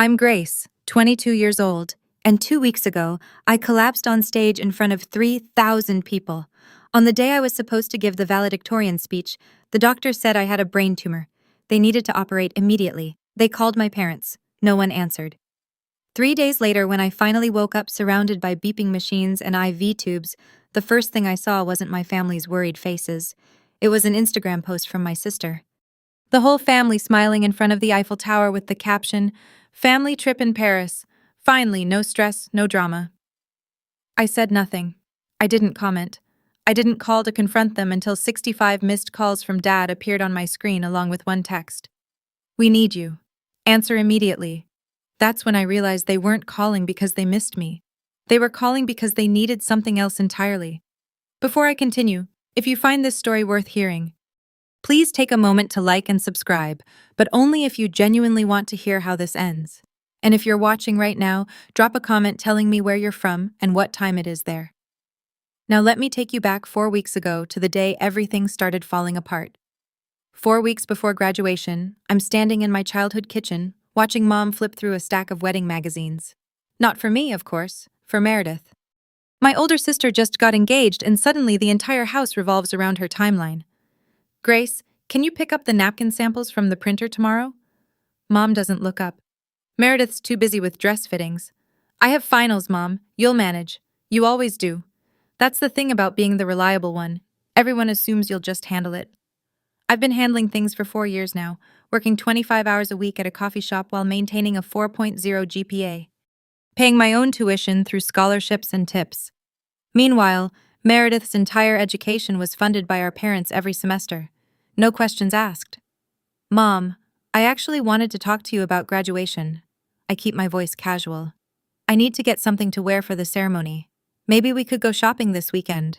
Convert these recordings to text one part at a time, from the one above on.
I'm Grace, 22 years old, and 2 weeks ago, I collapsed on stage in front of 3,000 people. On the day I was supposed to give the valedictorian speech, the doctor said I had a brain tumor. They needed to operate immediately. They called my parents. No one answered. 3 days later, when I finally woke up surrounded by beeping machines and IV tubes, the first thing I saw wasn't my family's worried faces. It was an Instagram post from my sister. The whole family smiling in front of the Eiffel Tower with the caption, "Family trip in Paris. Finally, no stress, no drama." I said nothing. I didn't comment. I didn't call to confront them until 65 missed calls from Dad appeared on my screen along with one text. "We need you. Answer immediately." That's when I realized they weren't calling because they missed me. They were calling because they needed something else entirely. Before I continue, if you find this story worth hearing, please take a moment to like and subscribe, but only if you genuinely want to hear how this ends. And if you're watching right now, drop a comment telling me where you're from and what time it is there. Now let me take you back 4 weeks ago to the day everything started falling apart. 4 weeks before graduation, I'm standing in my childhood kitchen, watching Mom flip through a stack of wedding magazines. Not for me, of course, for Meredith. My older sister just got engaged and suddenly the entire house revolves around her timeline. "Grace, can you pick up the napkin samples from the printer tomorrow?" Mom doesn't look up. Meredith's too busy with dress fittings. "I have finals, Mom. You'll manage. You always do." That's the thing about being the reliable one. Everyone assumes you'll just handle it. I've been handling things for 4 years now, working 25 hours a week at a coffee shop while maintaining a 4.0 GPA, paying my own tuition through scholarships and tips. Meanwhile, Meredith's entire education was funded by our parents every semester. No questions asked. "Mom, I actually wanted to talk to you about graduation." I keep my voice casual. "I need to get something to wear for the ceremony. Maybe we could go shopping this weekend."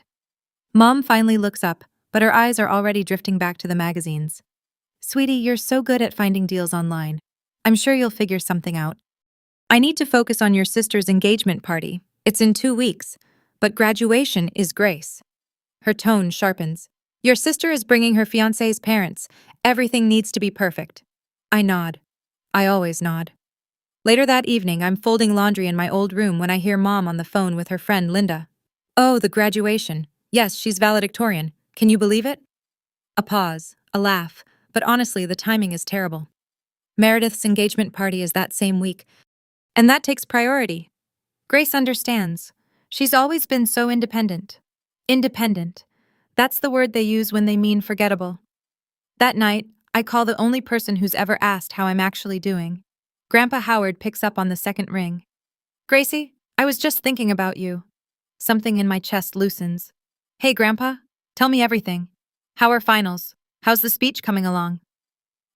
Mom finally looks up, but her eyes are already drifting back to the magazines. "Sweetie, you're so good at finding deals online. I'm sure you'll figure something out. I need to focus on your sister's engagement party. It's in 2 weeks. But graduation is Grace." Her tone sharpens. "Your sister is bringing her fiancé's parents. Everything needs to be perfect." I nod. I always nod. Later that evening, I'm folding laundry in my old room when I hear Mom on the phone with her friend Linda. "Oh, the graduation. Yes, she's valedictorian. Can you believe it?" A pause, a laugh, but honestly, the timing is terrible. Meredith's engagement party is that same week, and that takes priority. Grace understands. She's always been so independent. Independent. That's the word they use when they mean forgettable. That night, I call the only person who's ever asked how I'm actually doing. Grandpa Howard picks up on the second ring. "Gracie, I was just thinking about you." Something in my chest loosens. "Hey, Grandpa, tell me everything. How are finals? How's the speech coming along?"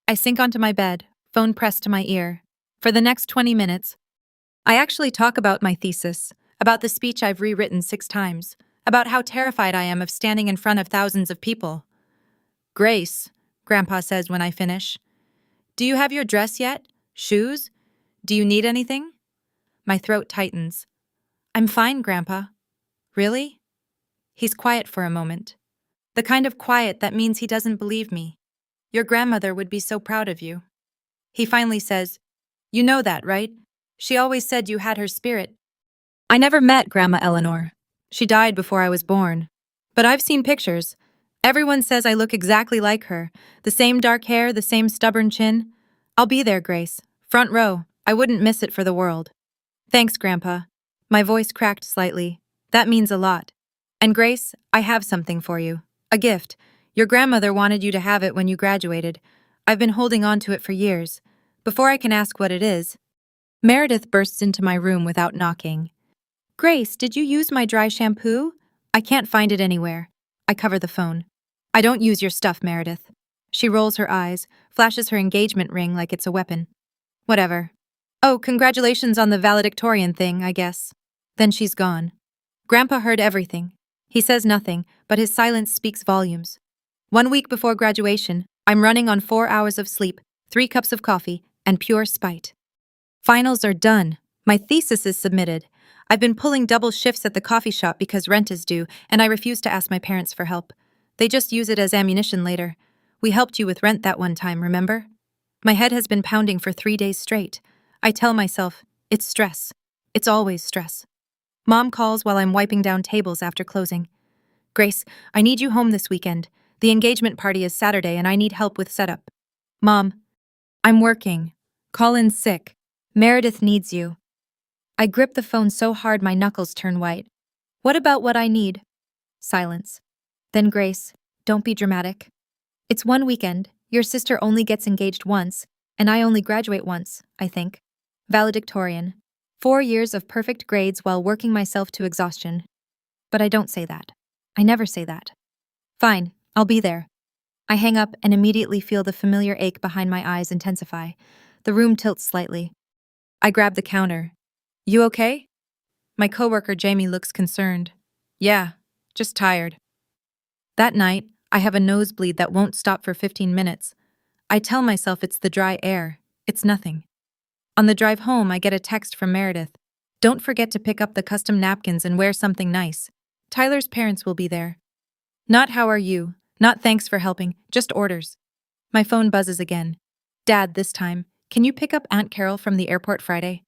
I sink onto my bed, phone pressed to my ear. For the next 20 minutes, I actually talk about my thesis, about the speech I've rewritten 6 times, about how terrified I am of standing in front of thousands of people. "Grace," Grandpa says when I finish, "do you have your dress yet? Shoes? Do you need anything?" My throat tightens. "I'm fine, Grandpa." "Really?" He's quiet for a moment. The kind of quiet that means he doesn't believe me. "Your grandmother would be so proud of you." He finally says, "You know that, right? She always said you had her spirit." I never met Grandma Eleanor. She died before I was born. But I've seen pictures. Everyone says I look exactly like her. The same dark hair, the same stubborn chin. I'll be there, Grace. Front row. I wouldn't miss it for the world. "Thanks, Grandpa." My voice cracked slightly. "That means a lot. And Grace, I have something for you. A gift. Your grandmother wanted you to have it when you graduated. I've been holding on to it for years. Before I can ask what it is, Meredith bursts into my room without knocking. "Grace, did you use my dry shampoo? I can't find it anywhere." I cover the phone. "I don't use your stuff, Meredith." She rolls her eyes, flashes her engagement ring like it's a weapon. "Whatever. Oh, congratulations on the valedictorian thing, I guess." Then she's gone. Grandpa heard everything. He says nothing, but his silence speaks volumes. 1 week before graduation, I'm running on 4 hours of sleep, 3 cups of coffee, and pure spite. Finals are done. My thesis is submitted. I've been pulling double shifts at the coffee shop because rent is due, and I refuse to ask my parents for help. They just use it as ammunition later. "We helped you with rent that one time, remember?" My head has been pounding for 3 days straight. I tell myself, it's stress. It's always stress. Mom calls while I'm wiping down tables after closing. Grace, I need you home this weekend. The engagement party is Saturday and I need help with setup. Mom, I'm working. Call in sick. Meredith needs you. I grip the phone so hard my knuckles turn white. What about what I need? Silence. Then Grace, don't be dramatic. It's one weekend. Your sister only gets engaged once, and I only graduate once, I think. Valedictorian. 4 years of perfect grades while working myself to exhaustion. But I don't say that. I never say that. Fine, I'll be there. I hang up and immediately feel the familiar ache behind my eyes intensify. The room tilts slightly. I grab the counter. You okay? My coworker Jamie looks concerned. Yeah, just tired. That night, I have a nosebleed that won't stop for 15 minutes. I tell myself it's the dry air. It's nothing. On the drive home, I get a text from Meredith. Don't forget to pick up the custom napkins and wear something nice. Tyler's parents will be there. Not how are you, not thanks for helping, just orders. My phone buzzes again. Dad, this time, can you pick up Aunt Carol from the airport Friday?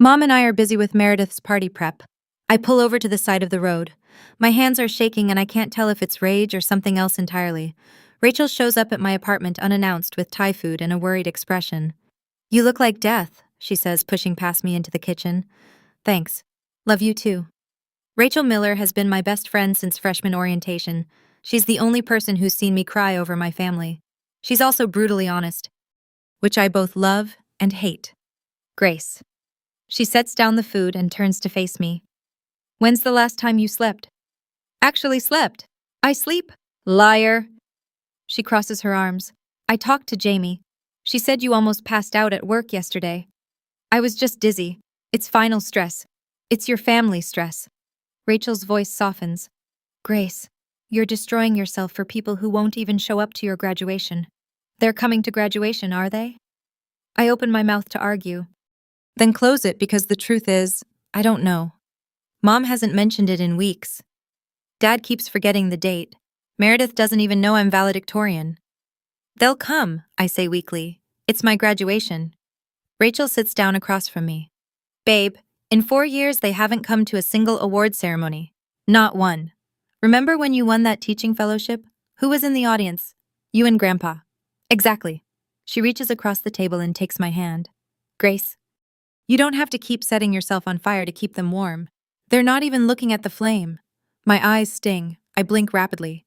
Mom and I are busy with Meredith's party prep. I pull over to the side of the road. My hands are shaking and I can't tell if it's rage or something else entirely. Rachel shows up at my apartment unannounced with Thai food and a worried expression. You look like death, she says, pushing past me into the kitchen. Thanks. Love you too. Rachel Miller has been my best friend since freshman orientation. She's the only person who's seen me cry over my family. She's also brutally honest, which I both love and hate. Grace. She sets down the food and turns to face me. When's the last time you slept? Actually slept. I sleep. Liar. She crosses her arms. I talked to Jamie. She said you almost passed out at work yesterday. I was just dizzy. It's final stress. It's your family stress. Rachel's voice softens. Grace, you're destroying yourself for people who won't even show up to your graduation. They're coming to graduation, are they? I open my mouth to argue. Then close it because the truth is, I don't know. Mom hasn't mentioned it in weeks. Dad keeps forgetting the date. Meredith doesn't even know I'm valedictorian. They'll come, I say weakly. It's my graduation. Rachel sits down across from me. Babe, in 4 years they haven't come to a single award ceremony. Not one. Remember when you won that teaching fellowship? Who was in the audience? You and Grandpa. Exactly. She reaches across the table and takes my hand. Grace, you don't have to keep setting yourself on fire to keep them warm. They're not even looking at the flame. My eyes sting. I blink rapidly.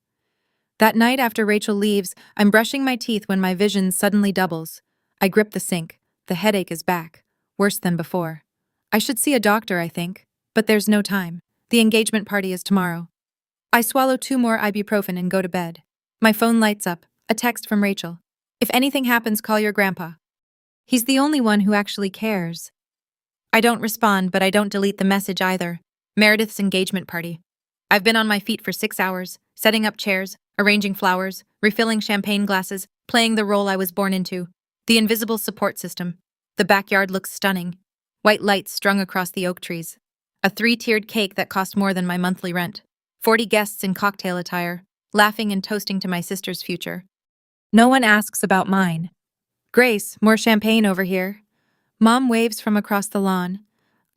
That night after Rachel leaves, I'm brushing my teeth when my vision suddenly doubles. I grip the sink. The headache is back. Worse than before. I should see a doctor, I think. But there's no time. The engagement party is tomorrow. I swallow 2 more ibuprofen and go to bed. My phone lights up. A text from Rachel. If anything happens, call your grandpa. He's the only one who actually cares. I don't respond, but I don't delete the message either. Meredith's engagement party. I've been on my feet for 6 hours, setting up chairs, arranging flowers, refilling champagne glasses, playing the role I was born into. The invisible support system. The backyard looks stunning. White lights strung across the oak trees. A 3-tiered cake that cost more than my monthly rent. 40 guests in cocktail attire, laughing and toasting to my sister's future. No one asks about mine. Grace, more champagne over here. Mom waves from across the lawn.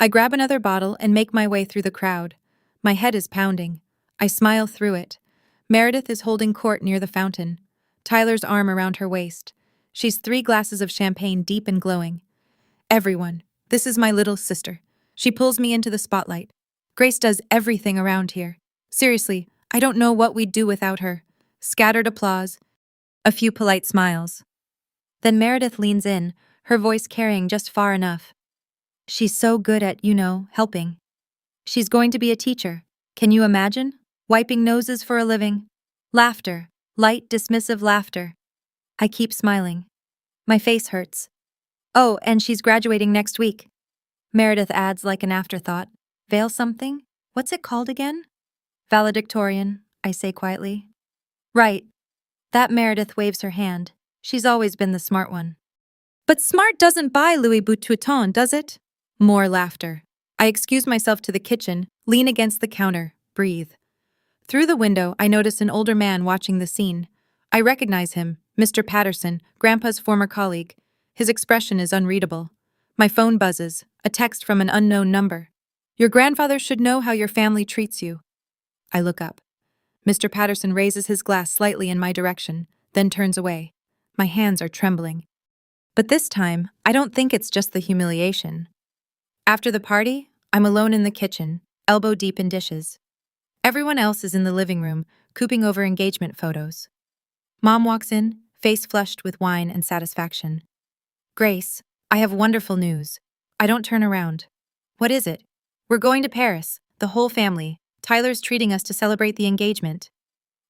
I grab another bottle and make my way through the crowd. My head is pounding. I smile through it. Meredith is holding court near the fountain. Tyler's arm around her waist. She's 3 glasses of champagne deep and glowing. Everyone, this is my little sister. She pulls me into the spotlight. Grace does everything around here. Seriously, I don't know what we'd do without her. Scattered applause. A few polite smiles. Then Meredith leans in, her voice carrying just far enough. She's so good at, helping. She's going to be a teacher. Can you imagine? Wiping noses for a living. Laughter. Light, dismissive laughter. I keep smiling. My face hurts. Oh, and she's graduating next week. Meredith adds like an afterthought. Veil something? What's it called again? Valedictorian, I say quietly. Right. That Meredith waves her hand. She's always been the smart one. But smart doesn't buy Louis Vuitton, does it? More laughter. I excuse myself to the kitchen, lean against the counter, breathe. Through the window, I notice an older man watching the scene. I recognize him, Mr. Patterson, Grandpa's former colleague. His expression is unreadable. My phone buzzes, a text from an unknown number. Your grandfather should know how your family treats you. I look up. Mr. Patterson raises his glass slightly in my direction, then turns away. My hands are trembling. But this time, I don't think it's just the humiliation. After the party, I'm alone in the kitchen, elbow deep in dishes. Everyone else is in the living room, cooping over engagement photos. Mom walks in, face flushed with wine and satisfaction. Grace, I have wonderful news. I don't turn around. What is it? We're going to Paris, the whole family. Tyler's treating us to celebrate the engagement.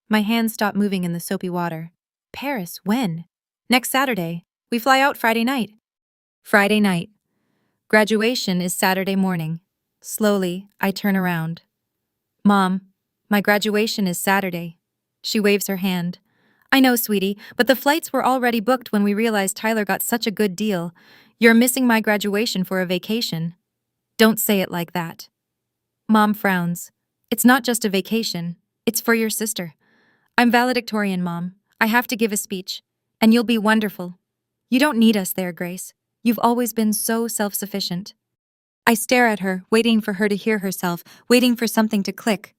My hands stop moving in the soapy water. Paris, when? Next Saturday. We fly out Friday night. Friday night. Graduation is Saturday morning. Slowly, I turn around. Mom, my graduation is Saturday. She waves her hand. I know, sweetie, but the flights were already booked when we realized Tyler got such a good deal. You're missing my graduation for a vacation. Don't say it like that. Mom frowns. It's not just a vacation. It's for your sister. I'm valedictorian, Mom. I have to give a speech. And you'll be wonderful. You don't need us there, Grace. You've always been so self-sufficient. I stare at her, waiting for her to hear herself, waiting for something to click.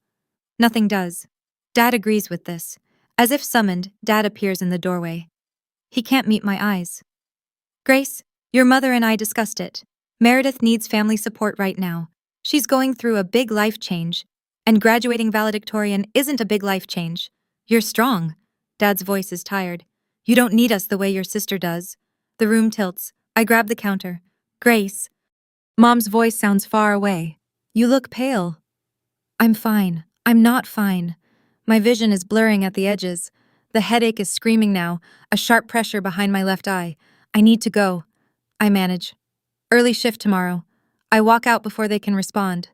Nothing does. Dad agrees with this. As if summoned, Dad appears in the doorway. He can't meet my eyes. Grace, your mother and I discussed it. Meredith needs family support right now. She's going through a big life change. And graduating valedictorian isn't a big life change. You're strong. Dad's voice is tired. You don't need us the way your sister does. The room tilts. I grab the counter. Grace. Mom's voice sounds far away. You look pale. I'm fine. I'm not fine. My vision is blurring at the edges. The headache is screaming now, a sharp pressure behind my left eye. I need to go. I manage. Early shift tomorrow. I walk out before they can respond.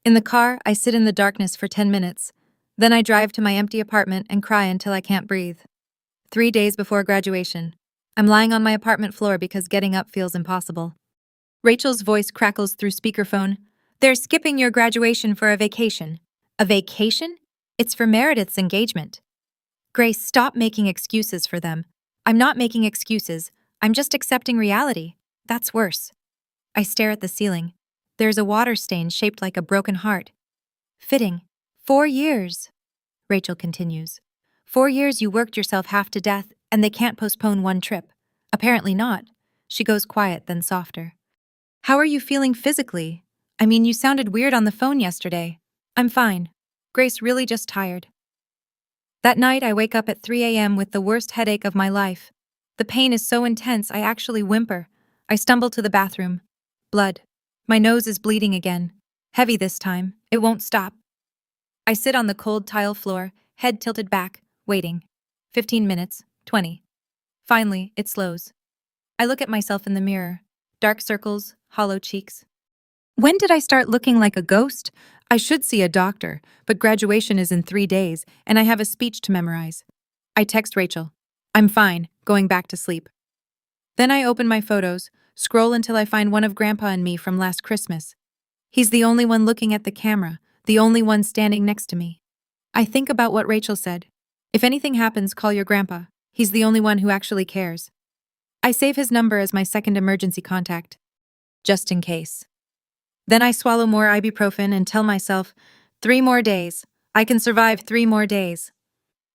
In the car, I sit in the darkness for 10 minutes. Then I drive to my empty apartment and cry until I can't breathe. 3 days before graduation. I'm lying on my apartment floor because getting up feels impossible. Rachel's voice crackles through speakerphone. They're skipping your graduation for a vacation. A vacation? It's for Meredith's engagement. Grace, stop making excuses for them. I'm not making excuses. I'm just accepting reality. That's worse. I stare at the ceiling. There's a water stain shaped like a broken heart. Fitting. 4 years. Rachel continues. 4 years you worked yourself half to death, and they can't postpone one trip. Apparently not. She goes quiet, then softer. How are you feeling physically? I mean, you sounded weird on the phone yesterday. I'm fine. Grace really just tired. That night I wake up at 3 a.m. with the worst headache of my life. The pain is so intense I actually whimper. I stumble to the bathroom. Blood. My nose is bleeding again. Heavy this time. It won't stop. I sit on the cold tile floor, head tilted back, waiting. 15 minutes, 20. Finally, it slows. I look at myself in the mirror. Dark circles, hollow cheeks. When did I start looking like a ghost? I should see a doctor, but graduation is in 3 days, and I have a speech to memorize. I text Rachel. I'm fine, going back to sleep. Then I open my photos, scroll until I find one of Grandpa and me from last Christmas. He's the only one looking at the camera, the only one standing next to me. I think about what Rachel said. If anything happens, call your grandpa. He's the only one who actually cares. I save his number as my second emergency contact. Just in case. Then I swallow more ibuprofen and tell myself, 3 more days. I can survive 3 more days.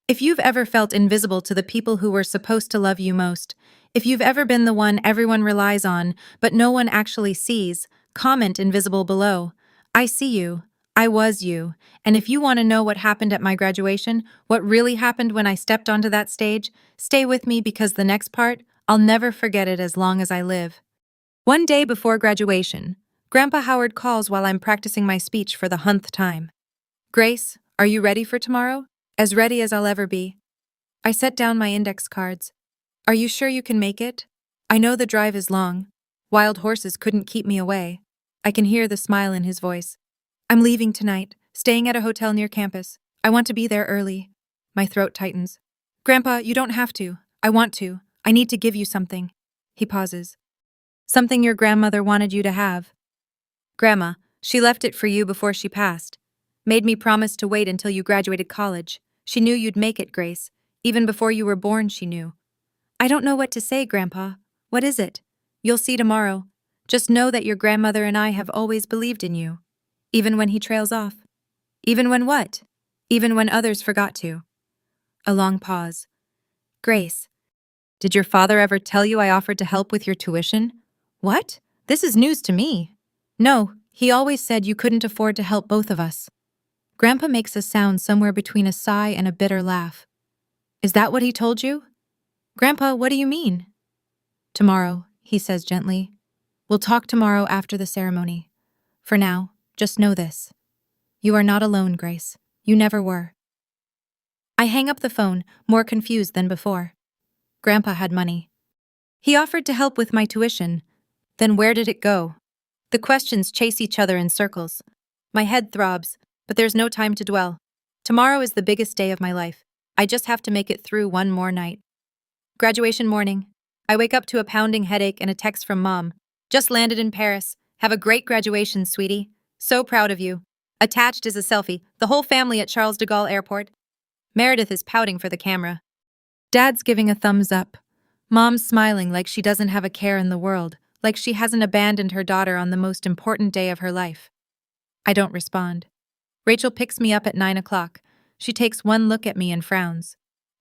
If you've ever felt invisible to the people who were supposed to love you most, if you've ever been the one everyone relies on, but no one actually sees, comment invisible below. I see you. I was you. And if you want to know what happened at my graduation, what really happened when I stepped onto that stage, stay with me because the next part, I'll never forget it as long as I live. One day before graduation, Grandpa Howard calls while I'm practicing my speech for the 100th time. Grace, are you ready for tomorrow? As ready as I'll ever be. I set down my index cards. Are you sure you can make it? I know the drive is long. Wild horses couldn't keep me away. I can hear the smile in his voice. I'm leaving tonight, staying at a hotel near campus. I want to be there early. My throat tightens. Grandpa, you don't have to. I want to. I need to give you something. He pauses. Something your grandmother wanted you to have. Grandma, she left it for you before she passed. Made me promise to wait until you graduated college. She knew you'd make it, Grace. Even before you were born, she knew. I don't know what to say, Grandpa. What is it? You'll see tomorrow. Just know that your grandmother and I have always believed in you. Even when he trails off. Even when what? Even when others forgot to. A long pause. Grace, did your father ever tell you I offered to help with your tuition? What? This is news to me. No, he always said you couldn't afford to help both of us. Grandpa makes a sound somewhere between a sigh and a bitter laugh. Is that what he told you? Grandpa, what do you mean? Tomorrow, he says gently. We'll talk tomorrow after the ceremony. For now, just know this. You are not alone, Grace. You never were. I hang up the phone, more confused than before. Grandpa had money. He offered to help with my tuition. Then where did it go? The questions chase each other in circles. My head throbs, but there's no time to dwell. Tomorrow is the biggest day of my life. I just have to make it through one more night. Graduation morning. I wake up to a pounding headache and a text from Mom. Just landed in Paris. Have a great graduation, sweetie. So proud of you. Attached is a selfie, the whole family at Charles de Gaulle Airport. Meredith is pouting for the camera. Dad's giving a thumbs up. Mom's smiling like she doesn't have a care in the world, like she hasn't abandoned her daughter on the most important day of her life. I don't respond. Rachel picks me up at 9 o'clock. She takes one look at me and frowns.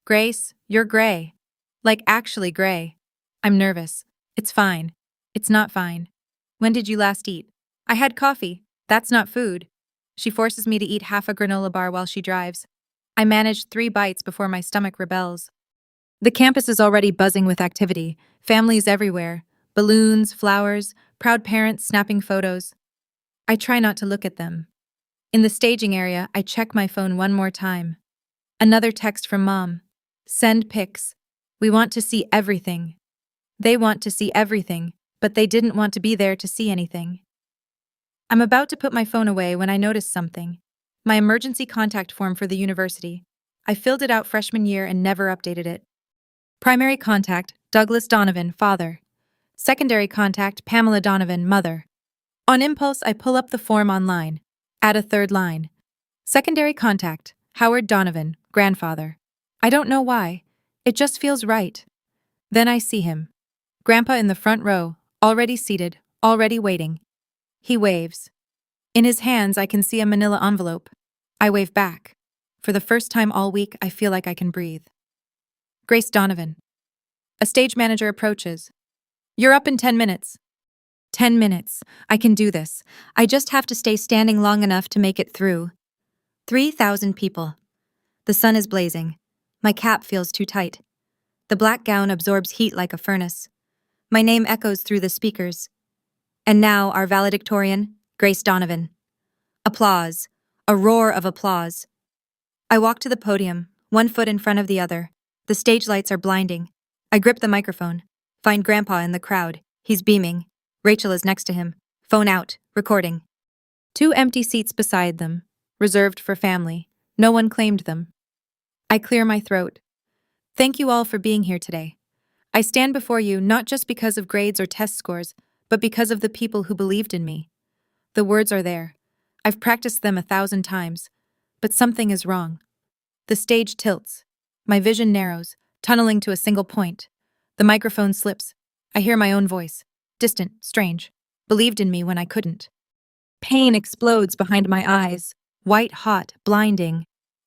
Grace, you're gray. Like actually gray. I'm nervous. It's fine. It's not fine. When did you last eat? I had coffee. That's not food. She forces me to eat half a granola bar while she drives. I manage 3 bites before my stomach rebels. The campus is already buzzing with activity. Families everywhere. Balloons, flowers, proud parents snapping photos. I try not to look at them. In the staging area, I check my phone one more time. Another text from Mom. Send pics. We want to see everything. They want to see everything, but they didn't want to be there to see anything. I'm about to put my phone away when I notice something. My emergency contact form for the university. I filled it out freshman year and never updated it. Primary contact, Douglas Donovan, father. Secondary contact, Pamela Donovan, mother. On impulse, I pull up the form online. Add a third line. Secondary contact, Howard Donovan, grandfather. I don't know why. It just feels right. Then I see him. Grandpa in the front row, already seated, already waiting. He waves. In his hands, I can see a manila envelope. I wave back. For the first time all week, I feel like I can breathe. Grace Donovan. A stage manager approaches. You're up in 10 minutes. 10 minutes. I can do this. I just have to stay standing long enough to make it through. 3,000 people. The sun is blazing. My cap feels too tight. The black gown absorbs heat like a furnace. My name echoes through the speakers. And now our valedictorian, Grace Donovan. Applause. A roar of applause. I walk to the podium, one foot in front of the other. The stage lights are blinding. I grip the microphone. Find Grandpa in the crowd. He's beaming. Rachel is next to him. Phone out. Recording. 2 empty seats beside them. Reserved for family. No one claimed them. I clear my throat. Thank you all for being here today. I stand before you not just because of grades or test scores, but because of the people who believed in me. The words are there. I've practiced them 1,000 times. But something is wrong. The stage tilts. My vision narrows, tunneling to a single point. The microphone slips. I hear my own voice. Distant, strange. Believed in me when I couldn't. Pain explodes behind my eyes. White hot, blinding.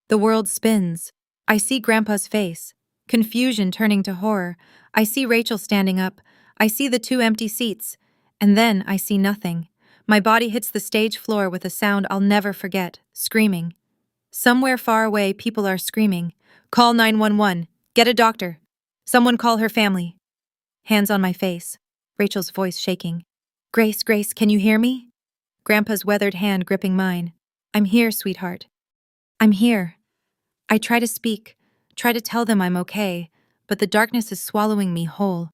The world spins. I see Grandpa's face. Confusion turning to horror. I see Rachel standing up. I see the 2 empty seats. And then I see nothing. My body hits the stage floor with a sound I'll never forget, screaming. Somewhere far away, people are screaming. Call 911. Get a doctor. Someone call her family. Hands on my face. Rachel's voice shaking. Grace, Grace, can you hear me? Grandpa's weathered hand gripping mine. I'm here, sweetheart. I'm here. I try to speak, try to tell them I'm okay, but the darkness is swallowing me whole.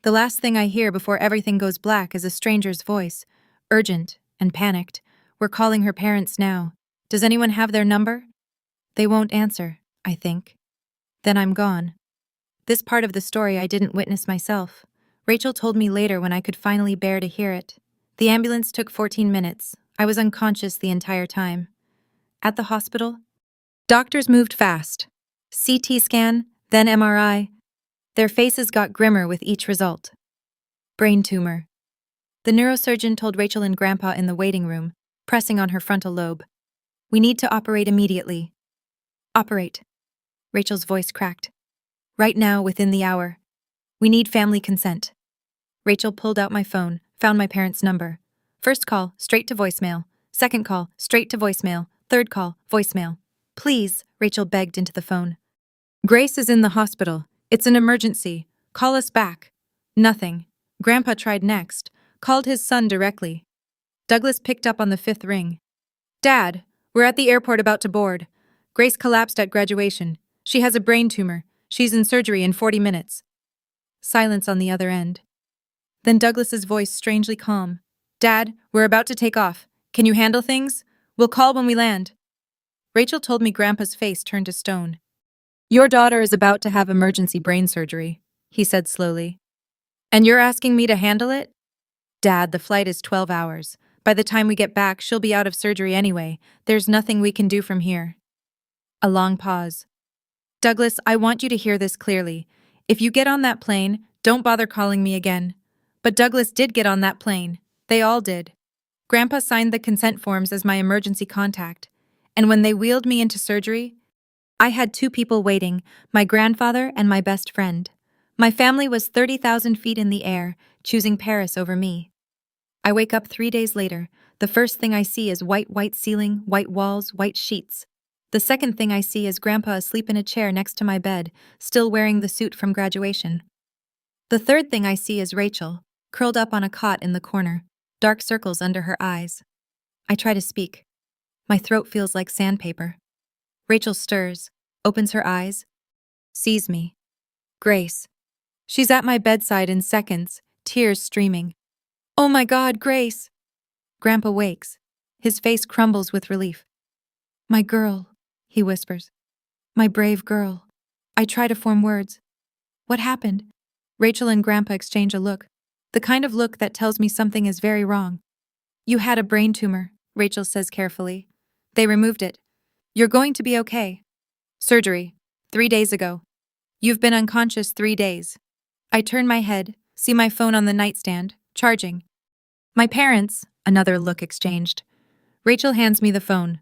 The last thing I hear before everything goes black is a stranger's voice, urgent and panicked. We're calling her parents now. Does anyone have their number? They won't answer, I think. Then I'm gone. This part of the story I didn't witness myself. Rachel told me later when I could finally bear to hear it. The ambulance took 14 minutes. I was unconscious the entire time. At the hospital, doctors moved fast. CT scan, then MRI. Their faces got grimmer with each result. Brain tumor. The neurosurgeon told Rachel and Grandpa in the waiting room, pressing on her frontal lobe. We need to operate immediately. Operate. Rachel's voice cracked. Right now, within the hour. We need family consent. Rachel pulled out my phone, found my parents' number. First call, straight to voicemail. Second call, straight to voicemail. Third call, voicemail. Please, Rachel begged into the phone. Grace is in the hospital. It's an emergency. Call us back. Nothing. Grandpa tried next. Called his son directly. Douglas picked up on the fifth ring. Dad, we're at the airport about to board. Grace collapsed at graduation. She has a brain tumor. She's in surgery in 40 minutes. Silence on the other end. Then Douglas's voice strangely calm. Dad, we're about to take off. Can you handle things? We'll call when we land. Rachel told me Grandpa's face turned to stone. Your daughter is about to have emergency brain surgery, he said slowly. And you're asking me to handle it? Dad, the flight is 12 hours. By the time we get back, she'll be out of surgery anyway. There's nothing we can do from here. A long pause. Douglas, I want you to hear this clearly. If you get on that plane, don't bother calling me again. But Douglas did get on that plane. They all did. Grandpa signed the consent forms as my emergency contact. And when they wheeled me into surgery, I had two people waiting, my grandfather and my best friend. My family was 30,000 feet in the air, choosing Paris over me. I wake up 3 days later. The first thing I see is white ceiling, white walls, white sheets. The second thing I see is Grandpa asleep in a chair next to my bed, still wearing the suit from graduation. The third thing I see is Rachel, curled up on a cot in the corner, dark circles under her eyes. I try to speak. My throat feels like sandpaper. Rachel stirs, opens her eyes, sees me. Grace. She's at my bedside in seconds, tears streaming. Oh my God, Grace! Grandpa wakes. His face crumbles with relief. My girl, he whispers. My brave girl. I try to form words. What happened? Rachel and Grandpa exchange a look, the kind of look that tells me something is very wrong. You had a brain tumor, Rachel says carefully. They removed it. You're going to be okay. Surgery. 3 days ago. You've been unconscious 3 days. I turn my head, see my phone on the nightstand, charging. My parents, another look exchanged. Rachel hands me the phone.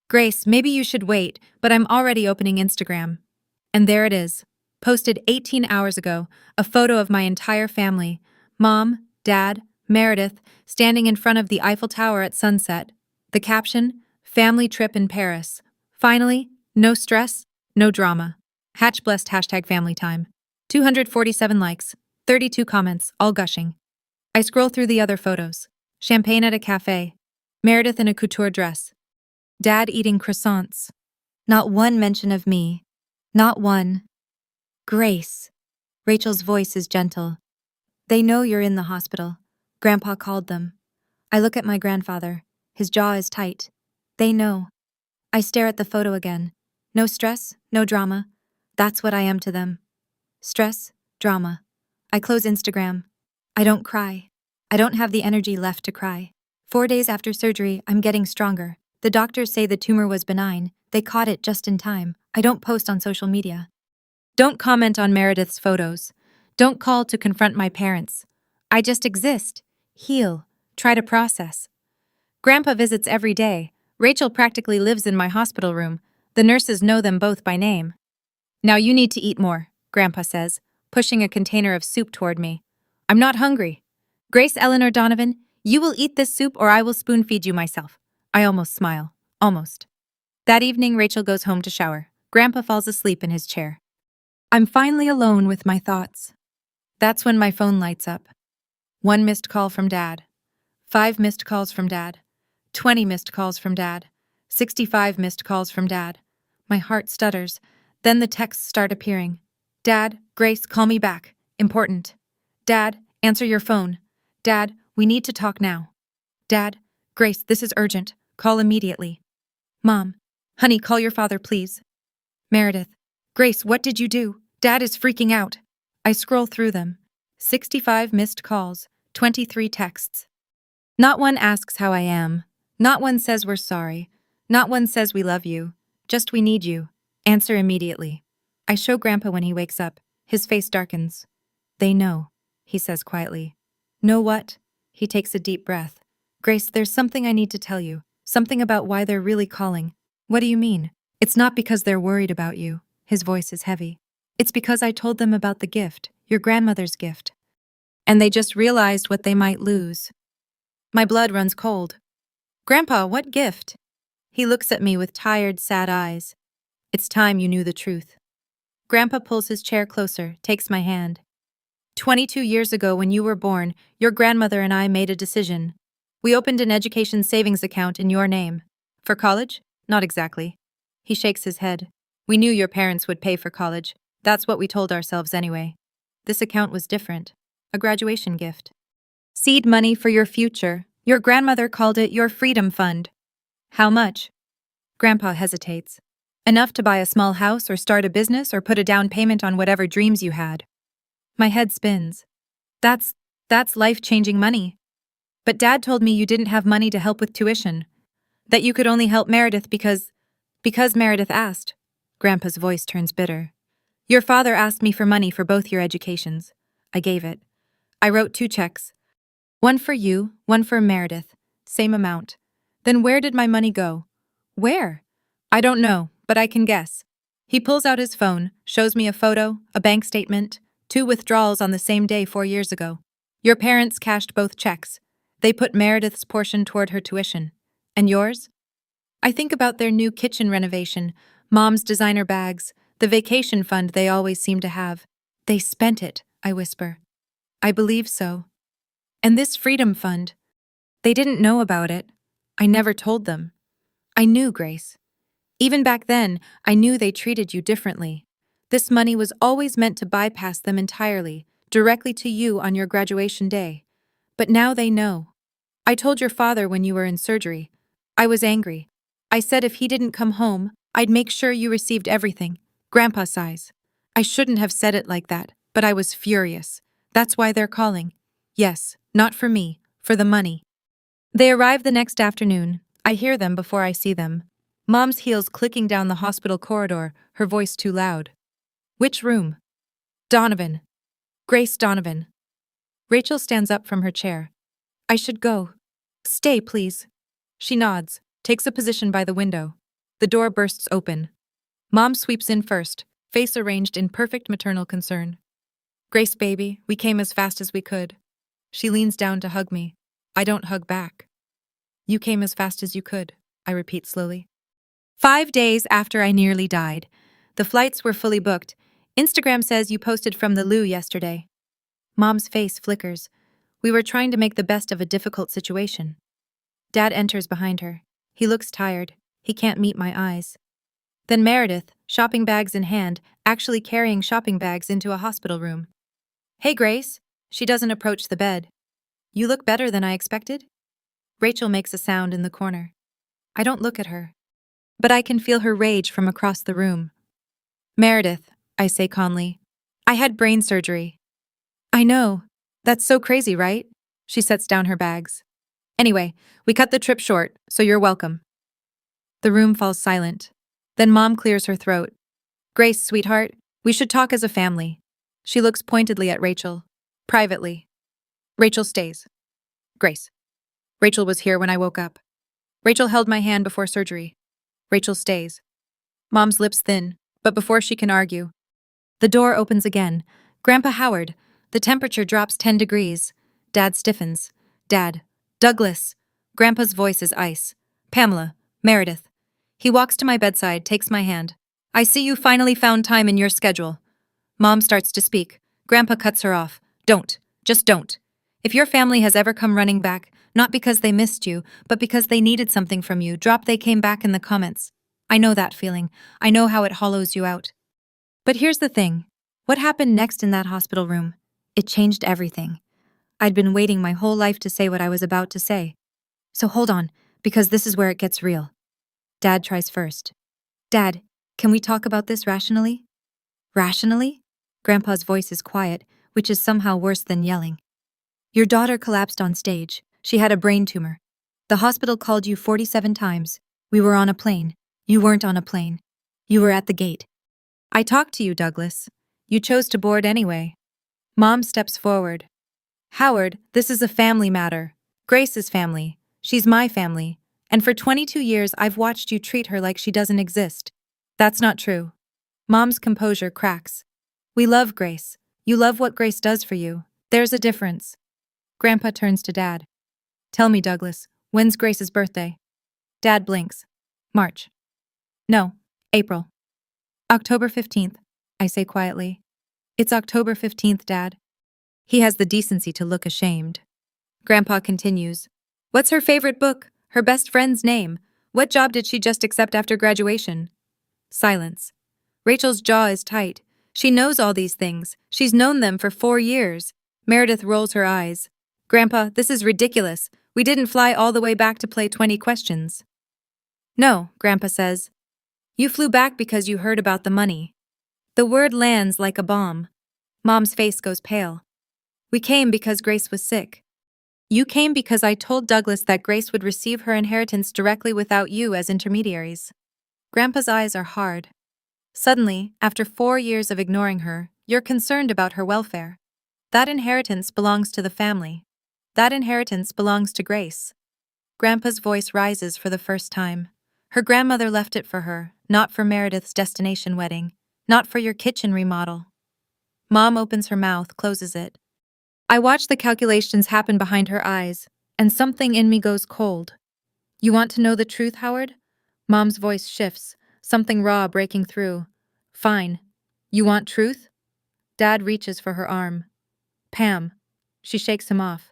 Grace, maybe you should wait, but I'm already opening Instagram. And there it is, posted 18 hours ago, a photo of my entire family. Mom, Dad, Meredith, standing in front of the Eiffel Tower at sunset. The caption, family trip in Paris. Finally, no stress, no drama. Hatch blessed #family time. 247 likes, 32 comments, all gushing. I scroll through the other photos. Champagne at a cafe. Meredith in a couture dress. Dad eating croissants. Not one mention of me. Not one. Grace. Rachel's voice is gentle. They know you're in the hospital. Grandpa called them. I look at my grandfather. His jaw is tight. They know. I stare at the photo again. No stress, no drama. That's what I am to them. Stress, drama. I close Instagram. I don't cry. I don't have the energy left to cry. 4 days after surgery, I'm getting stronger. The doctors say the tumor was benign. They caught it just in time. I don't post on social media. Don't comment on Meredith's photos. Don't call to confront my parents. I just exist. Heal. Try to process. Grandpa visits every day. Rachel practically lives in my hospital room. The nurses know them both by name. Now you need to eat more, Grandpa says, pushing a container of soup toward me. I'm not hungry. Grace Eleanor Donovan, you will eat this soup or I will spoon feed you myself. I almost smile. Almost. That evening, Rachel goes home to shower. Grandpa falls asleep in his chair. I'm finally alone with my thoughts. That's when my phone lights up. 1 missed call from Dad. 5 missed calls from Dad. 20 missed calls from Dad. 65 missed calls from Dad. My heart stutters. Then the texts start appearing. Dad, Grace, call me back. Important. Dad, answer your phone. Dad, we need to talk now. Dad, Grace, this is urgent. Call immediately. Mom, honey, call your father, please. Meredith, Grace, what did you do? Dad is freaking out. I scroll through them. 65 missed calls, 23 texts. Not one asks how I am. Not one says we're sorry. Not one says we love you. Just we need you. Answer immediately. I show Grandpa when he wakes up. His face darkens. They know, he says quietly. Know what? He takes a deep breath. Grace, there's something I need to tell you. Something about why they're really calling. What do you mean? It's not because they're worried about you. His voice is heavy. It's because I told them about the gift, your grandmother's gift. And they just realized what they might lose. My blood runs cold. Grandpa, what gift? He looks at me with tired, sad eyes. It's time you knew the truth. Grandpa pulls his chair closer, takes my hand. 22 years ago, when you were born, your grandmother and I made a decision. We opened an education savings account in your name. For college? Not exactly. He shakes his head. We knew your parents would pay for college. That's what we told ourselves anyway. This account was different. A graduation gift. Seed money for your future. Your grandmother called it your freedom fund. How much? Grandpa hesitates. Enough to buy a small house or start a business or put a down payment on whatever dreams you had. My head spins. That's life-changing money. But Dad told me you didn't have money to help with tuition. That you could only help Meredith because Meredith asked. Grandpa's voice turns bitter. Your father asked me for money for both your educations. I gave it. I wrote 2 checks. One for you, one for Meredith. Same amount. Then where did my money go? Where? I don't know, but I can guess. He pulls out his phone, shows me a photo, a bank statement, 2 withdrawals on the same day 4 years ago. Your parents cashed both checks. They put Meredith's portion toward her tuition. And yours? I think about their new kitchen renovation, Mom's designer bags, the vacation fund they always seem to have. They spent it, I whisper. I believe so. And this freedom fund. They didn't know about it. I never told them. I knew, Grace. Even back then, I knew they treated you differently. This money was always meant to bypass them entirely, directly to you on your graduation day. But now they know. I told your father when you were in surgery. I was angry. I said if he didn't come home, I'd make sure you received everything. Grandpa sighs. I shouldn't have said it like that, but I was furious. That's why they're calling. Yes, not for me, for the money. They arrive the next afternoon. I hear them before I see them. Mom's heels clicking down the hospital corridor, her voice too loud. Which room? Donovan. Grace Donovan. Rachel stands up from her chair. I should go. Stay, please. She nods, takes a position by the window. The door bursts open. Mom sweeps in first, face arranged in perfect maternal concern. Grace, baby, we came as fast as we could. She leans down to hug me. I don't hug back. You came as fast as you could, I repeat slowly. 5 days after I nearly died. The flights were fully booked. Instagram says you posted from the loo yesterday. Mom's face flickers. We were trying to make the best of a difficult situation. Dad enters behind her. He looks tired. He can't meet my eyes. Then Meredith, shopping bags in hand, actually carrying shopping bags into a hospital room. Hey, Grace. She doesn't approach the bed. You look better than I expected? Rachel makes a sound in the corner. I don't look at her. But I can feel her rage from across the room. Meredith, I say calmly. I had brain surgery. I know. That's so crazy, right? She sets down her bags. Anyway, we cut the trip short, so you're welcome. The room falls silent. Then Mom clears her throat. Grace, sweetheart, we should talk as a family. She looks pointedly at Rachel. Privately. Rachel stays. Grace. Rachel was here when I woke up. Rachel held my hand before surgery. Rachel stays. Mom's lips thin, but before she can argue. The door opens again. Grandpa Howard. The temperature drops 10 degrees. Dad stiffens. Dad. Douglas. Grandpa's voice is ice. Pamela. Meredith. He walks to my bedside, takes my hand. I see you finally found time in your schedule. Mom starts to speak. Grandpa cuts her off. Don't. Just don't. If your family has ever come running back, not because they missed you, but because they needed something from you, drop they came back in the comments. I know that feeling. I know how it hollows you out. But here's the thing. What happened next in that hospital room? It changed everything. I'd been waiting my whole life to say what I was about to say. So hold on, because this is where it gets real. Dad tries first. Dad, can we talk about this rationally? Rationally? Grandpa's voice is quiet, which is somehow worse than yelling. Your daughter collapsed on stage. She had a brain tumor. The hospital called you 47 times. We were on a plane. You weren't on a plane. You were at the gate. I talked to you, Douglas. You chose to board anyway. Mom steps forward. Howard, this is a family matter. Grace's family. She's my family. And for 22 years, I've watched you treat her like she doesn't exist. That's not true. Mom's composure cracks. We love Grace. You love what Grace does for you. There's a difference. Grandpa turns to Dad. Tell me, Douglas, when's Grace's birthday? Dad blinks. March. No, April. October 15th, I say quietly. It's October 15th, Dad. He has the decency to look ashamed. Grandpa continues. What's her favorite book? Her best friend's name? What job did she just accept after graduation? Silence. Rachel's jaw is tight. She knows all these things. She's known them for 4 years. Meredith rolls her eyes. Grandpa, this is ridiculous. We didn't fly all the way back to play 20 questions. No, Grandpa says. You flew back because you heard about the money. The word lands like a bomb. Mom's face goes pale. We came because Grace was sick. You came because I told Douglas that Grace would receive her inheritance directly without you as intermediaries. Grandpa's eyes are hard. Suddenly, after 4 years of ignoring her, you're concerned about her welfare. That inheritance belongs to the family. That inheritance belongs to Grace. Grandpa's voice rises for the first time. Her grandmother left it for her, not for Meredith's destination wedding, not for your kitchen remodel. Mom opens her mouth, closes it. I watch the calculations happen behind her eyes, and something in me goes cold. You want to know the truth, Howard? Mom's voice shifts, something raw breaking through. Fine. You want truth? Dad reaches for her arm. Pam. She shakes him off.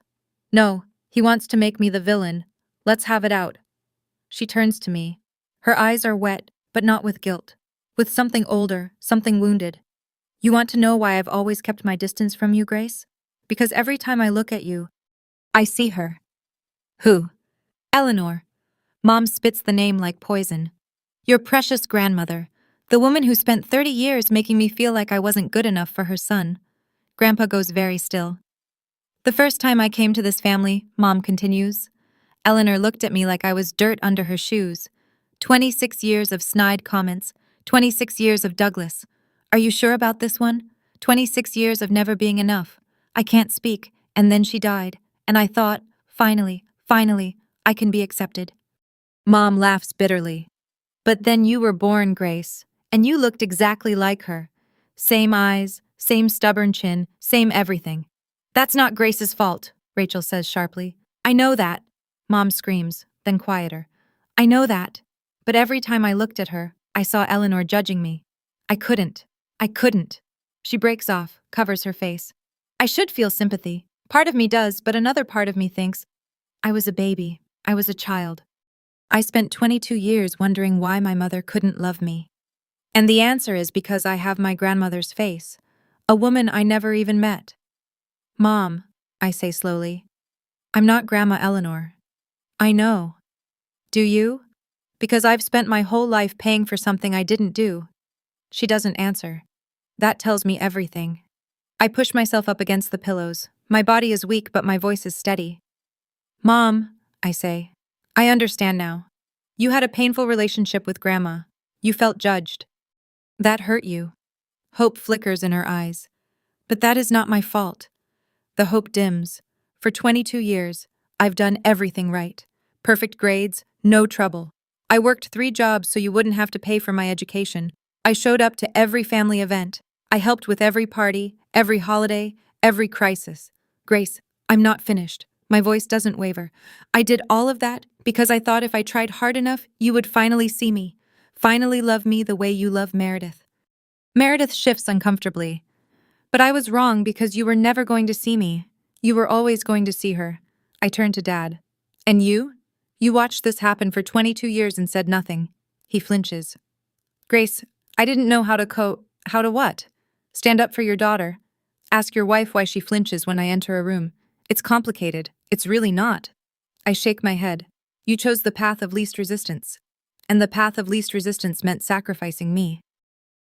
No, he wants to make me the villain. Let's have it out. She turns to me. Her eyes are wet, but not with guilt. With something older, something wounded. You want to know why I've always kept my distance from you, Grace? Because every time I look at you, I see her. Who? Eleanor. Mom spits the name like poison. Your precious grandmother. The woman who spent 30 years making me feel like I wasn't good enough for her son. Grandpa goes very still. The first time I came to this family, Mom continues, Eleanor looked at me like I was dirt under her shoes. 26 years of snide comments, 26 years of Douglas. Are you sure about this one? 26 years of never being enough. I can't speak, and then she died, and I thought, finally, I can be accepted. Mom laughs bitterly. But then you were born, Grace, and you looked exactly like her. Same eyes, same stubborn chin, same everything. That's not Grace's fault, Rachel says sharply. I know that. Mom screams, then quieter. I know that. But every time I looked at her, I saw Eleanor judging me. I couldn't. She breaks off, covers her face. I should feel sympathy. Part of me does, but another part of me thinks, I was a baby. I was a child. I spent 22 years wondering why my mother couldn't love me. And the answer is because I have my grandmother's face, a woman I never even met. Mom, I say slowly, I'm not Grandma Eleanor. I know. Do you? Because I've spent my whole life paying for something I didn't do. She doesn't answer. That tells me everything. I push myself up against the pillows. My body is weak, but my voice is steady. Mom, I say, I understand now. You had a painful relationship with Grandma. You felt judged. That hurt you. Hope flickers in her eyes. But that is not my fault. The hope dims. For 22 years, I've done everything right. Perfect grades, no trouble. I worked 3 jobs so you wouldn't have to pay for my education. I showed up to every family event. I helped with every party, every holiday, every crisis. Grace, I'm not finished. My voice doesn't waver. I did all of that because I thought if I tried hard enough, you would finally see me. Finally love me the way you love Meredith. Meredith shifts uncomfortably. But I was wrong because you were never going to see me. You were always going to see her. I turned to Dad. And you? You watched this happen for 22 years and said nothing. He flinches. Grace, I didn't know how to what? Stand up for your daughter. Ask your wife why she flinches when I enter a room. It's complicated. It's really not. I shake my head. You chose the path of least resistance. And the path of least resistance meant sacrificing me.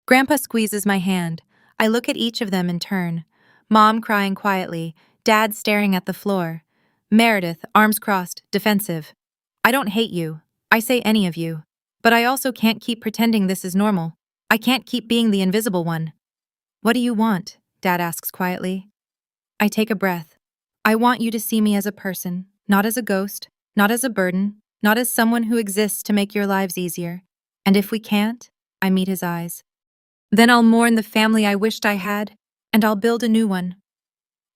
Grandpa squeezes my hand. I look at each of them in turn. Mom crying quietly, Dad staring at the floor. Meredith, arms crossed, defensive. I don't hate you. I say any of you. But I also can't keep pretending this is normal. I can't keep being the invisible one. What do you want? Dad asks quietly. I take a breath. I want you to see me as a person, not as a ghost, not as a burden, not as someone who exists to make your lives easier. And if we can't, I meet his eyes. Then I'll mourn the family I wished I had, and I'll build a new one.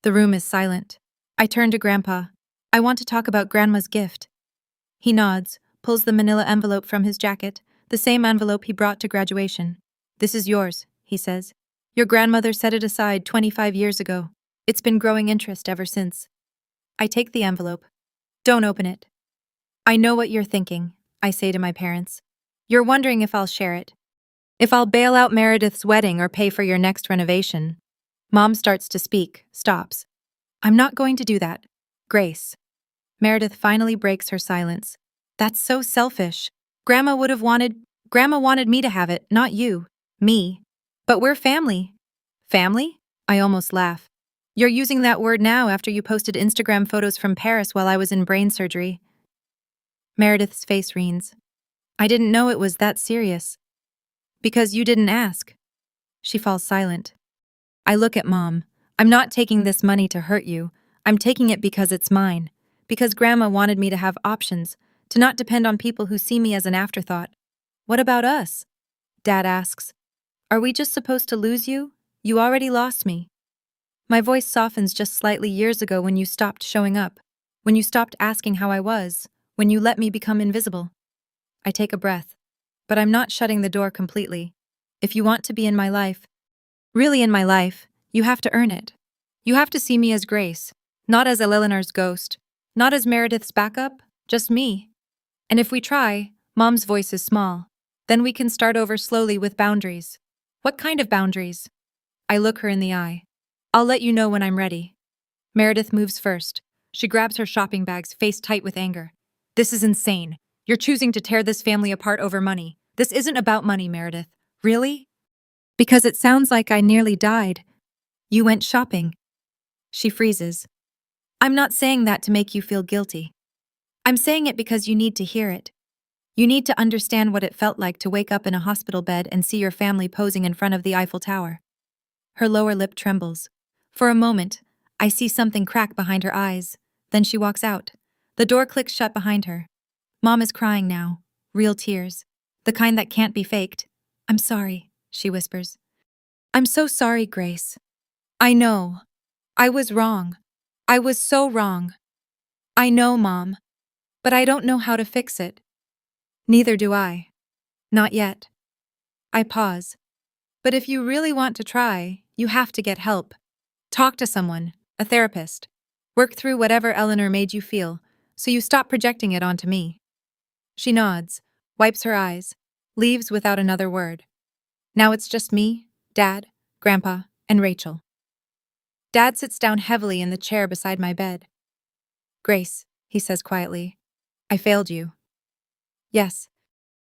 The room is silent. I turn to Grandpa. I want to talk about Grandma's gift. He nods, pulls the manila envelope from his jacket, the same envelope he brought to graduation. This is yours, he says. Your grandmother set it aside 25 years ago. It's been growing interest ever since. I take the envelope. Don't open it. I know what you're thinking, I say to my parents. You're wondering if I'll share it. If I'll bail out Meredith's wedding or pay for your next renovation. Mom starts to speak, stops. I'm not going to do that. Grace. Meredith finally breaks her silence. That's so selfish. Grandma wanted me to have it, not you. Me. But we're family. Family? I almost laugh. You're using that word now after you posted Instagram photos from Paris while I was in brain surgery. Meredith's face reens. I didn't know it was that serious. Because you didn't ask. She falls silent. I look at Mom. I'm not taking this money to hurt you. I'm taking it because it's mine. Because Grandma wanted me to have options, to not depend on people who see me as an afterthought. What about us? Dad asks. Are we just supposed to lose you? You already lost me. My voice softens just slightly years ago when you stopped showing up, when you stopped asking how I was, when you let me become invisible. I take a breath. But I'm not shutting the door completely. If you want to be in my life, really in my life, you have to earn it. You have to see me as Grace, not as Eleanor's ghost, not as Meredith's backup, just me. And if we try, Mom's voice is small, then we can start over slowly with boundaries. What kind of boundaries? I look her in the eye. I'll let you know when I'm ready. Meredith moves first. She grabs her shopping bags, face tight with anger. This is insane. You're choosing to tear this family apart over money. This isn't about money, Meredith. Really? Because it sounds like I nearly died. You went shopping. She freezes. I'm not saying that to make you feel guilty. I'm saying it because you need to hear it. You need to understand what it felt like to wake up in a hospital bed and see your family posing in front of the Eiffel Tower. Her lower lip trembles. For a moment, I see something crack behind her eyes. Then she walks out. The door clicks shut behind her. Mom is crying now. Real tears. The kind that can't be faked. I'm sorry, she whispers. I'm so sorry, Grace. I know. I was wrong. I was so wrong. I know, Mom. But I don't know how to fix it. Neither do I. Not yet. I pause. But if you really want to try, you have to get help. Talk to someone, a therapist. Work through whatever Eleanor made you feel, so you stop projecting it onto me. She nods, wipes her eyes, leaves without another word. Now it's just me, Dad, Grandpa, and Rachel. Dad sits down heavily in the chair beside my bed. Grace, he says quietly, I failed you. Yes.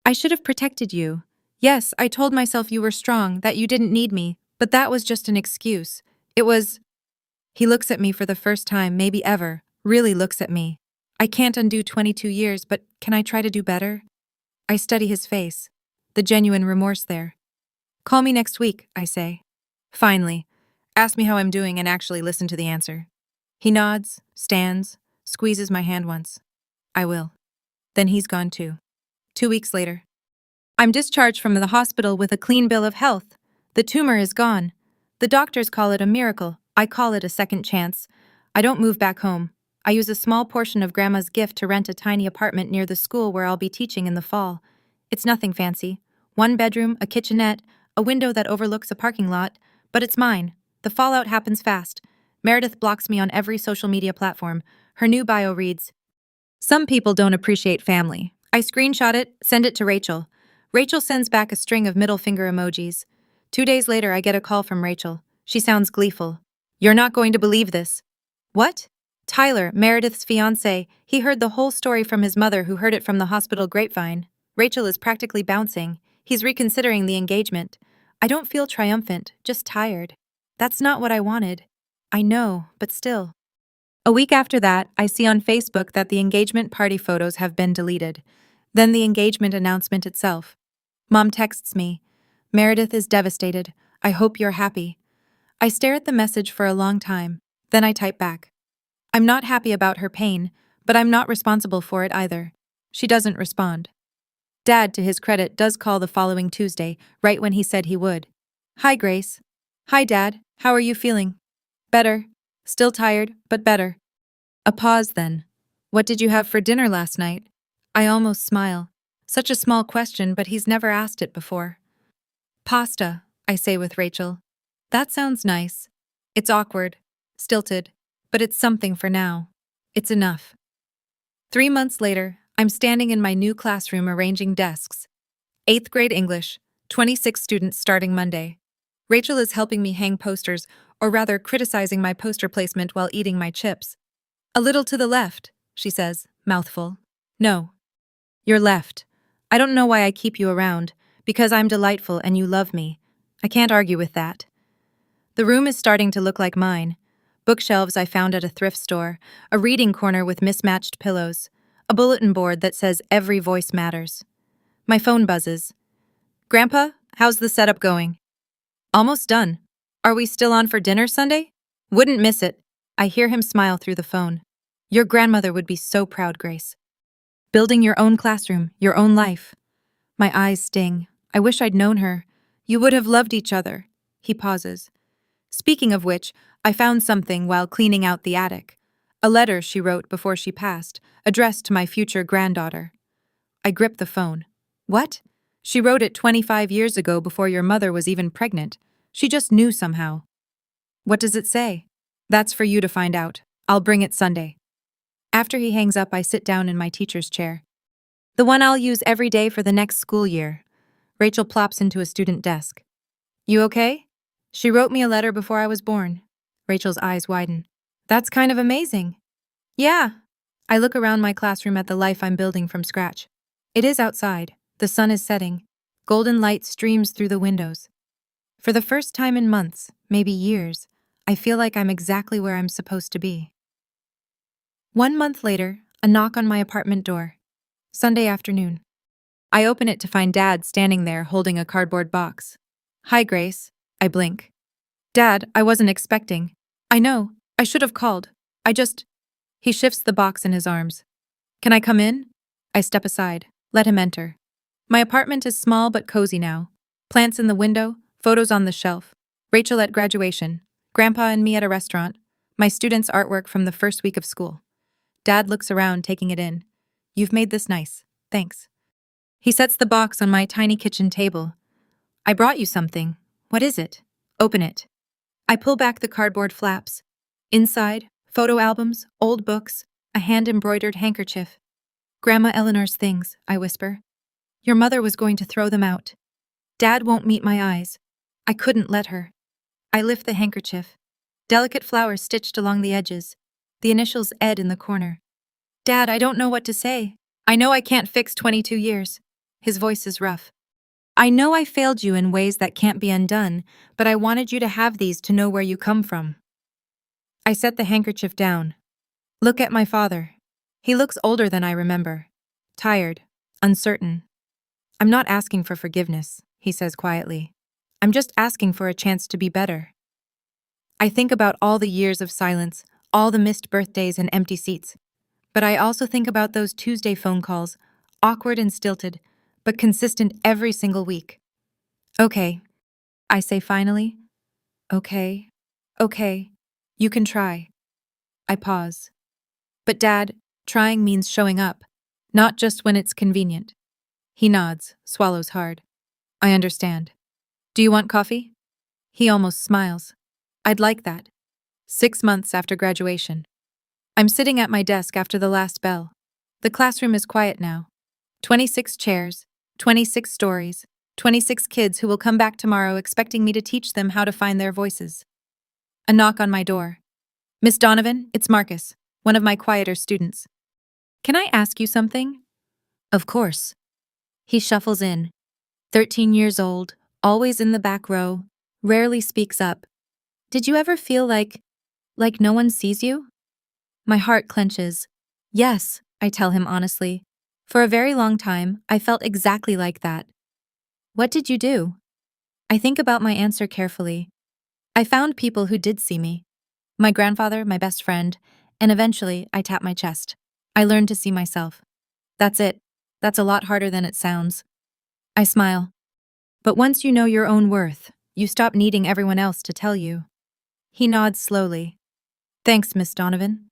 I should have protected you. Yes, I told myself you were strong, that you didn't need me, but that was just an excuse. It was... He looks at me for the first time, maybe ever, really looks at me. I can't undo 22 years, but can I try to do better? I study his face, the genuine remorse there. Call me next week, I say. Finally. Ask me how I'm doing and actually listen to the answer. He nods, stands, squeezes my hand once. I will. Then he's gone too. 2 weeks later. I'm discharged from the hospital with a clean bill of health. The tumor is gone. The doctors call it a miracle. I call it a second chance. I don't move back home. I use a small portion of Grandma's gift to rent a tiny apartment near the school where I'll be teaching in the fall. It's nothing fancy. 1 bedroom, a kitchenette, a window that overlooks a parking lot, but it's mine. The fallout happens fast. Meredith blocks me on every social media platform. Her new bio reads, Some people don't appreciate family. I screenshot it, send it to Rachel. Rachel sends back a string of middle finger emojis. 2 days later, I get a call from Rachel. She sounds gleeful. You're not going to believe this. What? Tyler, Meredith's fiancé, he heard the whole story from his mother who heard it from the hospital grapevine. Rachel is practically bouncing. He's reconsidering the engagement. I don't feel triumphant, just tired. That's not what I wanted. I know, but still. A week after that, I see on Facebook that the engagement party photos have been deleted. Then the engagement announcement itself. Mom texts me, Meredith is devastated. I hope you're happy. I stare at the message for a long time. Then I type back. I'm not happy about her pain, but I'm not responsible for it either. She doesn't respond. Dad, to his credit, does call the following Tuesday, right when he said he would. Hi, Grace. Hi, Dad. How are you feeling? Better. Still tired, but better. A pause then. What did you have for dinner last night? I almost smile. Such a small question, but he's never asked it before. Pasta, I say with Rachel. That sounds nice. It's awkward, stilted, but it's something for now. It's enough. 3 months later, I'm standing in my new classroom arranging desks. 8th grade English, 26 students starting Monday. Rachel is helping me hang posters, or rather criticizing my poster placement while eating my chips. A little to the left, she says, mouthful. No. You're left. I don't know why I keep you around, because I'm delightful and you love me. I can't argue with that. The room is starting to look like mine. Bookshelves I found at a thrift store, a reading corner with mismatched pillows, a bulletin board that says every voice matters. My phone buzzes. Grandpa, how's the setup going? Almost done. Are we still on for dinner Sunday? Wouldn't miss it. I hear him smile through the phone. Your grandmother would be so proud, Grace. Building your own classroom, your own life. My eyes sting. I wish I'd known her. You would have loved each other. He pauses. Speaking of which, I found something while cleaning out the attic. A letter she wrote before she passed, addressed to my future granddaughter. I grip the phone. What? She wrote it 25 years ago before your mother was even pregnant. She just knew somehow. What does it say? That's for you to find out. I'll bring it Sunday. After he hangs up, I sit down in my teacher's chair. The one I'll use every day for the next school year. Rachel plops into a student desk. You okay? She wrote me a letter before I was born. Rachel's eyes widen. That's kind of amazing. Yeah. I look around my classroom at the life I'm building from scratch. It is outside. The sun is setting. Golden light streams through the windows. For the first time in months, maybe years, I feel like I'm exactly where I'm supposed to be. 1 month later, a knock on my apartment door. Sunday afternoon. I open it to find Dad standing there holding a cardboard box. Hi, Grace. I blink. Dad, I wasn't expecting. I know. I should have called. He shifts the box in his arms. Can I come in? I step aside. Let him enter. My apartment is small but cozy now. Plants in the window, photos on the shelf. Rachel at graduation. Grandpa and me at a restaurant. My students' artwork from the first week of school. Dad looks around, taking it in. You've made this nice. Thanks. He sets the box on my tiny kitchen table. I brought you something. What is it? Open it. I pull back the cardboard flaps. Inside, photo albums, old books, a hand-embroidered handkerchief. Grandma Eleanor's things, I whisper. Your mother was going to throw them out. Dad won't meet my eyes. I couldn't let her. I lift the handkerchief. Delicate flowers stitched along the edges. The initials Ed in the corner. Dad, I don't know what to say. I know I can't fix 22 years. His voice is rough. I know I failed you in ways that can't be undone, but I wanted you to have these to know where you come from. I set the handkerchief down. Look at my father. He looks older than I remember. Tired. Uncertain. I'm not asking for forgiveness, he says quietly. I'm just asking for a chance to be better. I think about all the years of silence, all the missed birthdays and empty seats. But I also think about those Tuesday phone calls, awkward and stilted, but consistent every single week. Okay, I say finally. Okay. You can try. I pause. But Dad, trying means showing up, not just when it's convenient. He nods, swallows hard. I understand. Do you want coffee? He almost smiles. I'd like that. 6 months after graduation. I'm sitting at my desk after the last bell. The classroom is quiet now. 26 chairs, 26 stories, 26 kids who will come back tomorrow expecting me to teach them how to find their voices. A knock on my door. Miss Donovan, it's Marcus, one of my quieter students. Can I ask you something? Of course. He shuffles in. 13 years old, always in the back row, rarely speaks up. Did you ever feel like no one sees you? My heart clenches. Yes, I tell him honestly. For a very long time, I felt exactly like that. What did you do? I think about my answer carefully. I found people who did see me. My grandfather, my best friend, And eventually, I tap my chest. I learn to see myself. That's it. That's a lot harder than it sounds. I smile. But once you know your own worth, you stop needing everyone else to tell you. He nods slowly. Thanks, Miss Donovan.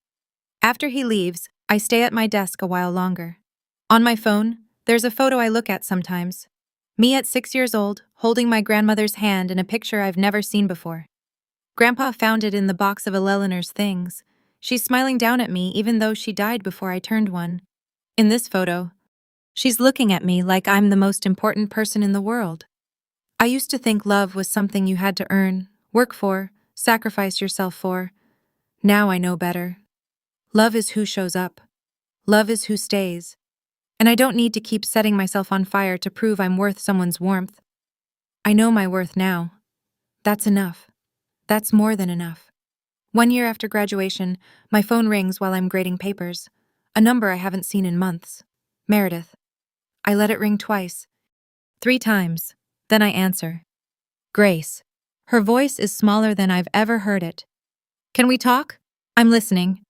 After he leaves, I stay at my desk a while longer. On my phone, there's a photo I look at sometimes. Me at 6 years old, holding my grandmother's hand in a picture I've never seen before. Grandpa found it in the box of Eleanor's things. She's smiling down at me even though she died before I turned one. In this photo, she's looking at me like I'm the most important person in the world. I used to think love was something you had to earn, work for, sacrifice yourself for. Now I know better. Love is who shows up. Love is who stays. And I don't need to keep setting myself on fire to prove I'm worth someone's warmth. I know my worth now. That's enough. That's more than enough. 1 year after graduation, my phone rings while I'm grading papers. A number I haven't seen in months. Meredith. I let it ring twice. 3 times. Then I answer. Grace. Her voice is smaller than I've ever heard it. Can we talk? I'm listening.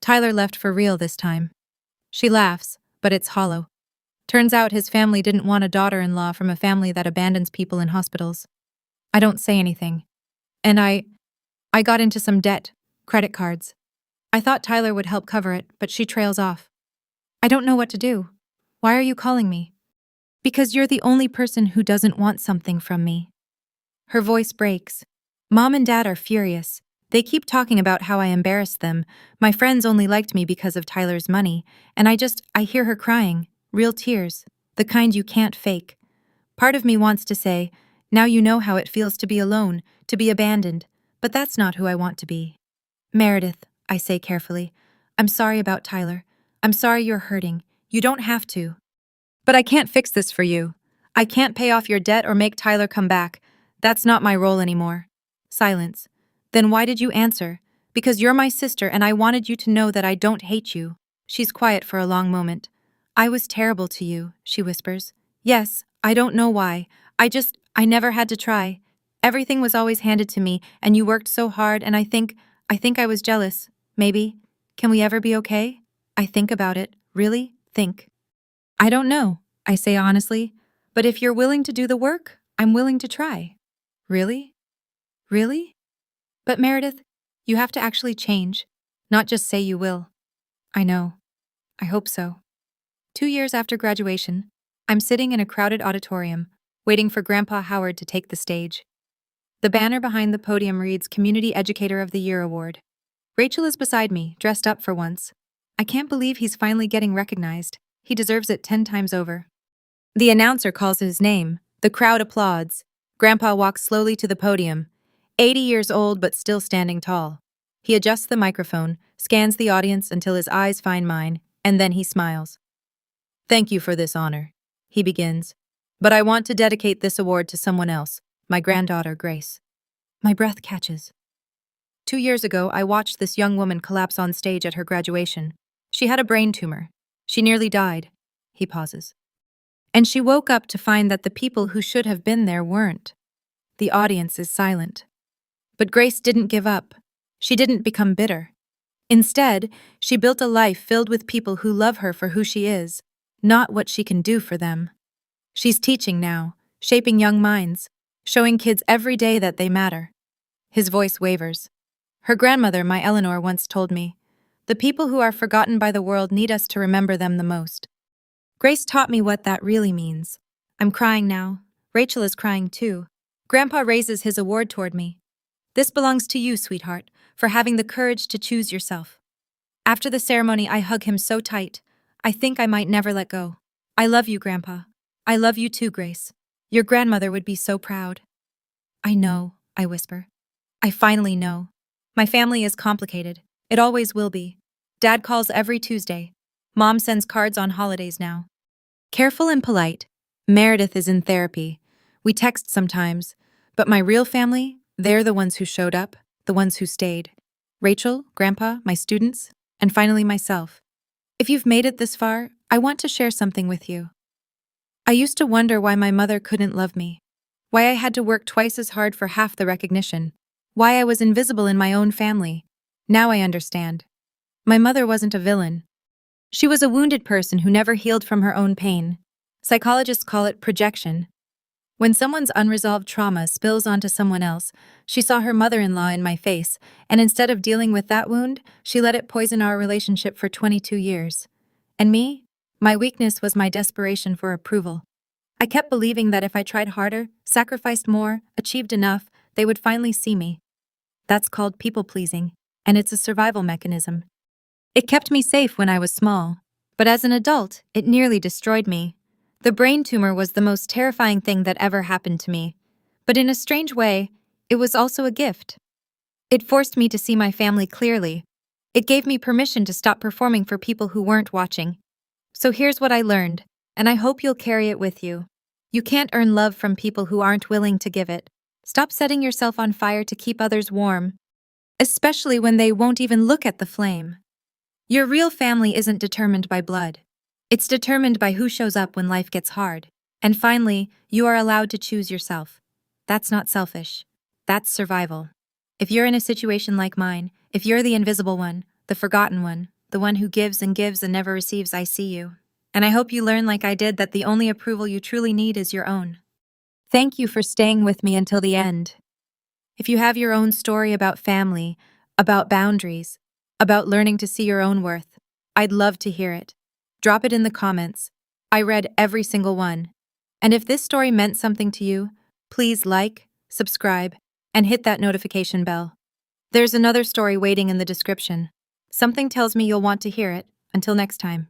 Tyler left for real this time. She laughs, but it's hollow. Turns out his family didn't want a daughter-in-law from a family that abandons people in hospitals. I don't say anything. And I got into some debt, credit cards. I thought Tyler would help cover it, but she trails off. I don't know what to do. Why are you calling me? Because you're the only person who doesn't want something from me. Her voice breaks. Mom and Dad are furious. They keep talking about how I embarrassed them. My friends only liked me because of Tyler's money, and I hear her crying, real tears, the kind you can't fake. Part of me wants to say, now you know how it feels to be alone, to be abandoned, but that's not who I want to be. Meredith, I say carefully, I'm sorry about Tyler. I'm sorry you're hurting. You don't have to. But I can't fix this for you. I can't pay off your debt or make Tyler come back. That's not my role anymore. Silence. Then why did you answer? Because you're my sister and I wanted you to know that I don't hate you. She's quiet for a long moment. I was terrible to you, she whispers. Yes, I don't know why. I never had to try. Everything was always handed to me and you worked so hard and I think I was jealous. Maybe. Can we ever be okay? I think about it. Really? Think. I don't know, I say honestly. But if you're willing to do the work, I'm willing to try. Really? Really? But Meredith, you have to actually change, not just say you will. I know. I hope so. 2 years after graduation, I'm sitting in a crowded auditorium, waiting for Grandpa Howard to take the stage. The banner behind the podium reads Community Educator of the Year Award. Rachel is beside me, dressed up for once. I can't believe he's finally getting recognized. He deserves it 10 times over. The announcer calls his name. The crowd applauds. Grandpa walks slowly to the podium, 80 years old but still standing tall. He adjusts the microphone, scans the audience until his eyes find mine, and then he smiles. Thank you for this honor, he begins. But I want to dedicate this award to someone else, my granddaughter, Grace. My breath catches. 2 years ago, I watched this young woman collapse on stage at her graduation. She had a brain tumor. She nearly died. He pauses. And she woke up to find that the people who should have been there weren't. The audience is silent. But Grace didn't give up. She didn't become bitter. Instead, she built a life filled with people who love her for who she is, not what she can do for them. She's teaching now, shaping young minds, showing kids every day that they matter. His voice wavers. Her grandmother, my Eleanor, once told me, the people who are forgotten by the world need us to remember them the most. Grace taught me what that really means. I'm crying now. Rachel is crying too. Grandpa raises his award toward me. This belongs to you, sweetheart, for having the courage to choose yourself. After the ceremony, I hug him so tight. I think I might never let go. I love you, Grandpa. I love you too, Grace. Your grandmother would be so proud. I know, I whisper. I finally know. My family is complicated. It always will be. Dad calls every Tuesday. Mom sends cards on holidays now. Careful and polite, Meredith is in therapy. We text sometimes, but my real family, they're the ones who showed up, the ones who stayed. Rachel, Grandpa, my students, and finally myself. If you've made it this far, I want to share something with you. I used to wonder why my mother couldn't love me, why I had to work twice as hard for half the recognition, why I was invisible in my own family. Now I understand. My mother wasn't a villain. She was a wounded person who never healed from her own pain. Psychologists call it projection. When someone's unresolved trauma spills onto someone else, she saw her mother-in-law in my face, and instead of dealing with that wound, she let it poison our relationship for 22 years. And me? My weakness was my desperation for approval. I kept believing that if I tried harder, sacrificed more, achieved enough, they would finally see me. That's called people-pleasing, and it's a survival mechanism. It kept me safe when I was small, but as an adult, it nearly destroyed me. The brain tumor was the most terrifying thing that ever happened to me. But in a strange way, it was also a gift. It forced me to see my family clearly. It gave me permission to stop performing for people who weren't watching. So here's what I learned, and I hope you'll carry it with you. You can't earn love from people who aren't willing to give it. Stop setting yourself on fire to keep others warm, especially when they won't even look at the flame. Your real family isn't determined by blood. It's determined by who shows up when life gets hard. And finally, you are allowed to choose yourself. That's not selfish. That's survival. If you're in a situation like mine, if you're the invisible one, the forgotten one, the one who gives and never receives, I see you. And I hope you learn like I did that the only approval you truly need is your own. Thank you for staying with me until the end. If you have your own story about family, about boundaries, about learning to see your own worth, I'd love to hear it. Drop it in the comments. I read every single one. And if this story meant something to you, please like, subscribe, and hit that notification bell. There's another story waiting in the description. Something tells me you'll want to hear it. Until next time.